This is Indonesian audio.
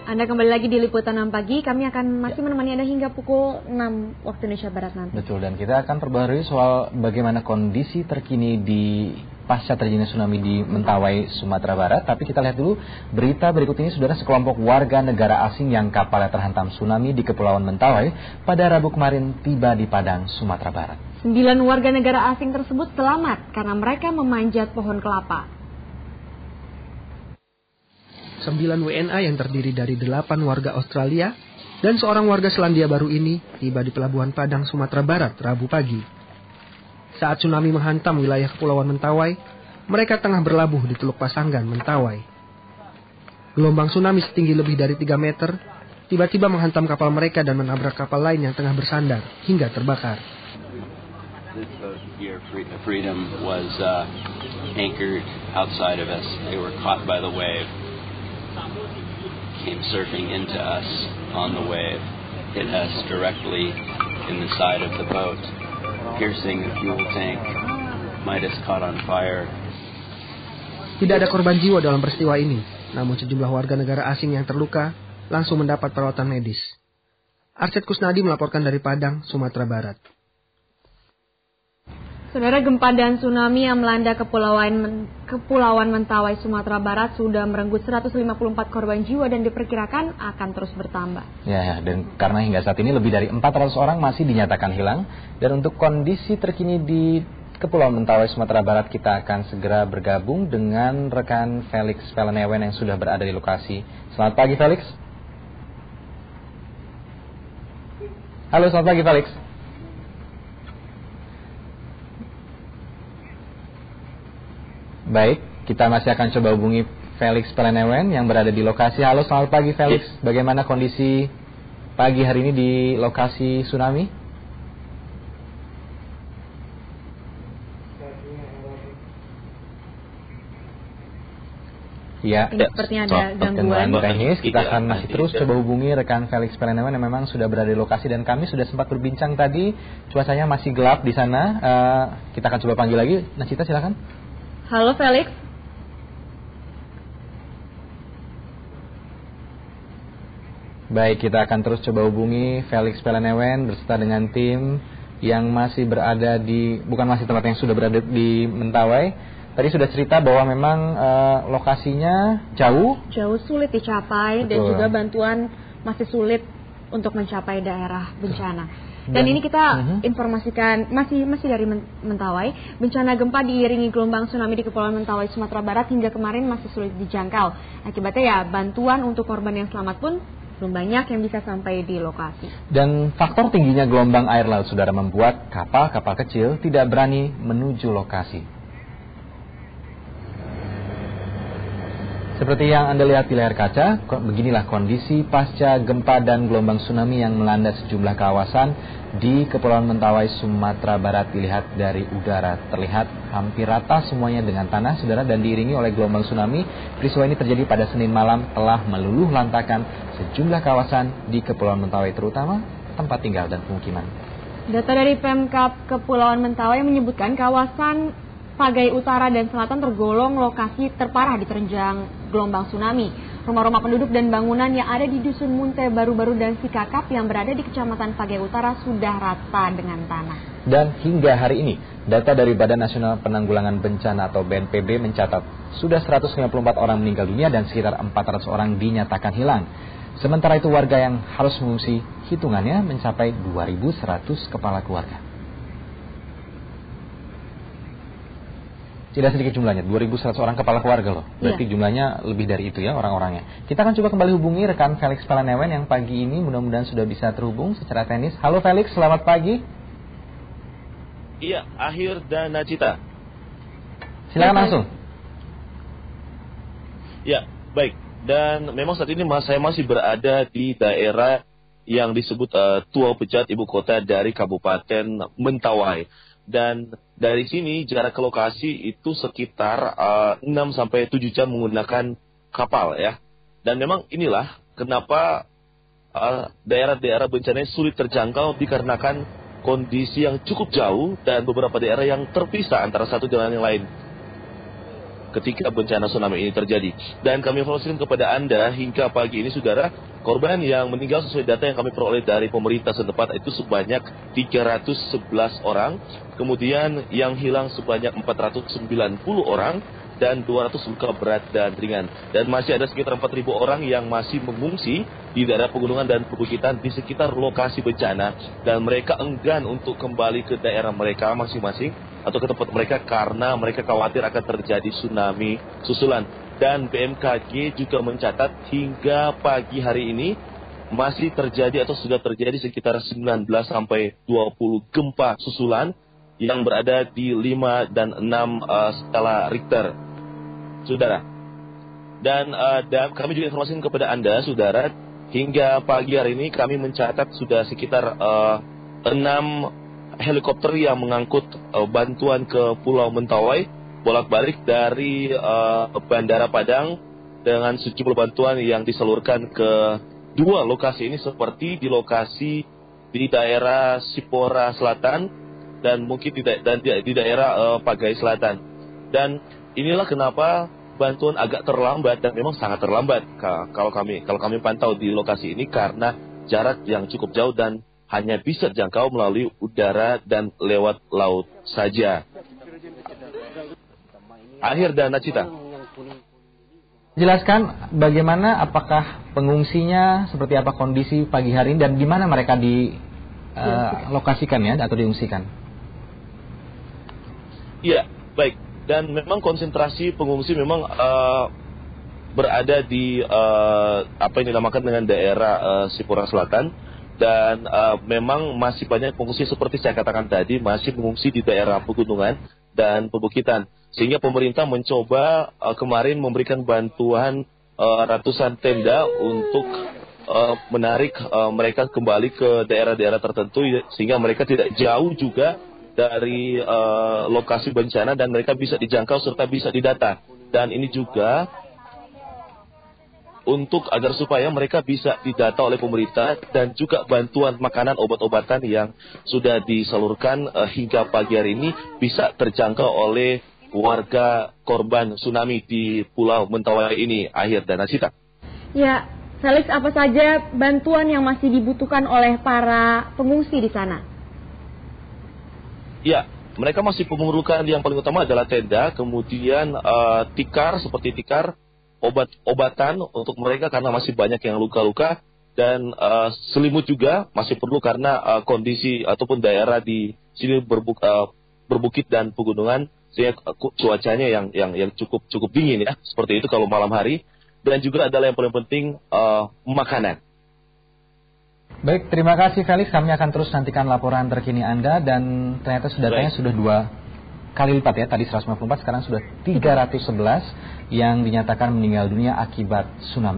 Anda kembali lagi di Liputan 6 Pagi. Kami akan masih menemani Anda hingga pukul 6 waktu Indonesia Barat nanti. Betul, dan kita akan perbaharui soal bagaimana kondisi terkini di pasca terjadinya tsunami di Mentawai, Sumatera Barat. Tapi kita lihat dulu berita berikut ini, saudara. Sekelompok warga negara asing yang kapalnya terhantam tsunami di Kepulauan Mentawai pada Rabu kemarin tiba di Padang, Sumatera Barat. 9 warga negara asing tersebut selamat karena mereka memanjat pohon kelapa. 9 WNA yang terdiri dari 8 warga Australia dan seorang warga Selandia Baru ini tiba di Pelabuhan Padang, Sumatera Barat, Rabu pagi. Saat tsunami menghantam wilayah Kepulauan Mentawai, mereka tengah berlabuh di Teluk Pasanggan, Mentawai. Gelombang tsunami setinggi lebih dari 3 meter tiba-tiba menghantam kapal mereka dan menabrak kapal lain yang tengah bersandar hingga terbakar. Freedom was anchored outside of us. They were caught by the wave. Came surfing into us on the wave, hit us directly in the side of the boat, piercing the fuel tank, might have caught on fire. Tidak ada korban jiwa dalam peristiwa ini, namun sejumlah warga negara asing yang terluka langsung mendapat perawatan medis. Arsyad Kusnadi melaporkan dari Padang, Sumatera Barat. Saudara, gempa dan tsunami yang melanda Kepulauan Mentawai, Sumatera Barat sudah merenggut 154 korban jiwa dan diperkirakan akan terus bertambah. Ya, dan karena hingga saat ini lebih dari 400 orang masih dinyatakan hilang. Dan untuk kondisi terkini di Kepulauan Mentawai, Sumatera Barat, kita akan segera bergabung dengan rekan Felix Pelenewen yang sudah berada di lokasi. Selamat pagi, Felix. Halo, selamat pagi, Felix. Baik, kita masih akan coba hubungi Felix Pelenewen yang berada di lokasi. Halo, selamat pagi Felix. Bagaimana kondisi pagi hari ini di lokasi tsunami? Ya, sepertinya ada gangguan teknis. Kita akan masih terus coba hubungi rekan Felix Pelenewen yang memang sudah berada di lokasi, dan kami sudah sempat berbincang tadi. Cuacanya masih gelap di sana. Kita akan coba panggil lagi. Nacita, silakan. Halo Felix. Baik, kita akan terus coba hubungi Felix Pelenewen beserta dengan tim yang masih berada di, bukan masih tempat yang sudah berada di Mentawai. Tadi sudah cerita bahwa memang lokasinya jauh sulit dicapai. Betul. Dan juga bantuan masih sulit untuk mencapai daerah bencana. Dan ini kita informasikan masih dari Mentawai, bencana gempa diiringi gelombang tsunami di Kepulauan Mentawai, Sumatera Barat hingga kemarin masih sulit dijangkau. Akibatnya ya bantuan untuk korban yang selamat pun belum banyak yang bisa sampai di lokasi. Dan faktor tingginya gelombang air laut, saudara, membuat kapal-kapal kecil tidak berani menuju lokasi. Seperti yang Anda lihat di layar kaca, beginilah kondisi pasca gempa dan gelombang tsunami yang melanda sejumlah kawasan di Kepulauan Mentawai, Sumatera Barat. Dilihat dari udara, terlihat hampir rata semuanya dengan tanah, saudara, dan diiringi oleh gelombang tsunami. Peristiwa ini terjadi pada Senin malam, telah meluluh lantakan sejumlah kawasan di Kepulauan Mentawai, terutama tempat tinggal dan pemukiman. Data dari Pemkab Kepulauan Mentawai menyebutkan kawasan Pagai Utara dan Selatan tergolong lokasi terparah diterjang gelombang tsunami. Rumah-rumah penduduk dan bangunan yang ada di Dusun Munte Baru-Baru dan Sikakap yang berada di Kecamatan Pagai Utara sudah rata dengan tanah. Dan hingga hari ini, data dari Badan Nasional Penanggulangan Bencana atau BNPB mencatat sudah 154 orang meninggal dunia dan sekitar 400 orang dinyatakan hilang. Sementara itu warga yang harus mengungsi hitungannya mencapai 2.100 kepala keluarga. Tidak sedikit jumlahnya, 2.100 orang kepala keluarga loh. Berarti jumlahnya lebih dari itu ya orang-orangnya. Kita akan coba kembali hubungi rekan Felix Pelenewen yang pagi ini mudah-mudahan sudah bisa terhubung secara teknis. Halo Felix, selamat pagi. Iya, Akhir dan Nacita. Silakan langsung. Ya, baik. Dan memang saat ini saya masih berada di daerah yang disebut Tua Pejat, ibu kota dari Kabupaten Mentawai. Dan dari sini jarak ke lokasi itu sekitar 6-7 jam menggunakan kapal ya. Dan memang inilah kenapa daerah-daerah bencana sulit terjangkau dikarenakan kondisi yang cukup jauh dan beberapa daerah yang terpisah antara satu dengan yang lain. ketika bencana tsunami ini terjadi. Dan kami informasikan kepada Anda hingga pagi ini saudara, korban yang meninggal sesuai data yang kami peroleh dari pemerintah setempat itu sebanyak 311 orang, kemudian yang hilang sebanyak 490 orang, dan 200 luka berat dan ringan. Dan masih ada sekitar 4.000 orang yang masih mengungsi di daerah pegunungan dan perbukitan di sekitar lokasi bencana, dan mereka enggan untuk kembali ke daerah mereka masing-masing atau ke tempat mereka karena mereka khawatir akan terjadi tsunami susulan. Dan BMKG juga mencatat hingga pagi hari ini masih terjadi atau sudah terjadi sekitar 19 sampai 20 gempa susulan yang berada di 5 dan 6 skala Richter, saudara. Dan kami juga informasikan kepada Anda, saudara, hingga pagi hari ini kami mencatat sudah sekitar 6 helikopter yang mengangkut bantuan ke Pulau Mentawai bolak-balik dari Bandara Padang dengan sejumlah bantuan yang disalurkan ke 2 lokasi ini, seperti di lokasi di daerah Sipora Selatan dan mungkin di daerah Pagai Selatan. Dan inilah kenapa bantuan agak terlambat, dan memang sangat terlambat kalau kami pantau di lokasi ini, karena jarak yang cukup jauh dan hanya bisa dijangkau melalui udara dan lewat laut saja. Akhir dan Nacita. Jelaskan bagaimana, apakah pengungsinya seperti apa kondisi pagi hari ini dan di mana mereka dilokasikan ya atau diungsikan? Iya, baik. Dan memang konsentrasi pengungsi memang berada di apa yang dinamakan dengan daerah Sipora Selatan, dan memang masih banyak pengungsi seperti saya katakan tadi masih mengungsi di daerah pegunungan dan perbukitan, sehingga pemerintah mencoba kemarin memberikan bantuan ratusan tenda untuk menarik mereka kembali ke daerah-daerah tertentu sehingga mereka tidak jauh juga dari lokasi bencana dan mereka bisa dijangkau serta bisa didata. Dan ini juga untuk agar supaya mereka bisa didata oleh pemerintah, dan juga bantuan makanan, obat-obatan yang sudah disalurkan hingga pagi hari ini bisa terjangkau oleh warga korban tsunami di Pulau Mentawai ini. Akhir dan Asita. Ya, Felix, apa saja bantuan yang masih dibutuhkan oleh para pengungsi di sana? Ya, mereka masih memerlukan, yang paling utama adalah tenda, kemudian tikar, seperti tikar, obat-obatan untuk mereka karena masih banyak yang luka-luka, dan selimut juga masih perlu karena kondisi ataupun daerah di sini berbukit dan pegunungan, sehingga cuacanya yang cukup dingin ya, seperti itu kalau malam hari. Dan juga adalah yang paling penting makanan. Baik, terima kasih Felix. Kami akan terus nantikan laporan terkini Anda, dan ternyata datanya sudah 2 kali lipat ya. Tadi 154, sekarang sudah 311 yang dinyatakan meninggal dunia akibat tsunami.